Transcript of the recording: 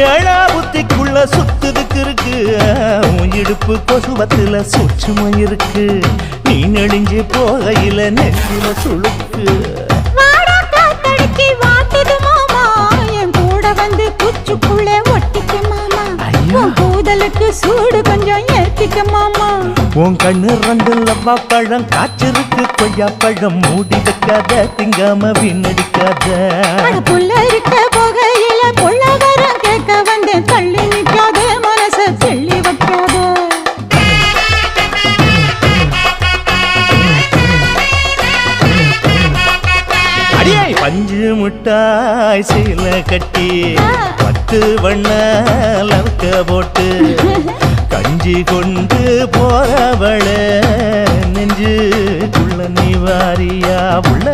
ஏழா புத்திக்குள்ள சுத்துதுக்கு இருக்கு உன் இடுப்பு கொசுவத்துல சூட்சுமம் இருக்கு நீ நெளிஞ்சு போகையில நெஞ்சில சுளுக்கு குச்சுக்குள்ள ஒட்டிக்க மாமா கூதலுக்கு சூடு கொஞ்சம் ஏத்திக்க மாமா உன் கண்ணு ரெண்டு லவ்வா பழம் காய்ச்சிருக்கு கொய்யா பழம் மூடி வைக்காத திங்காம வீணடிக்காத புள்ள இருக்க போகையில பொள்ளவரம் கேட்க வந்து தள்ளி நிற்காத மனச தெள்ளி வைக்காத பஞ்சு முட்டாய் சீல கட்டி 10 வண்ண லவக்க போட்டு கஞ்சி கொண்டு போறவள நெஞ்சுக்குள்ள நீ வாரியா உள்ள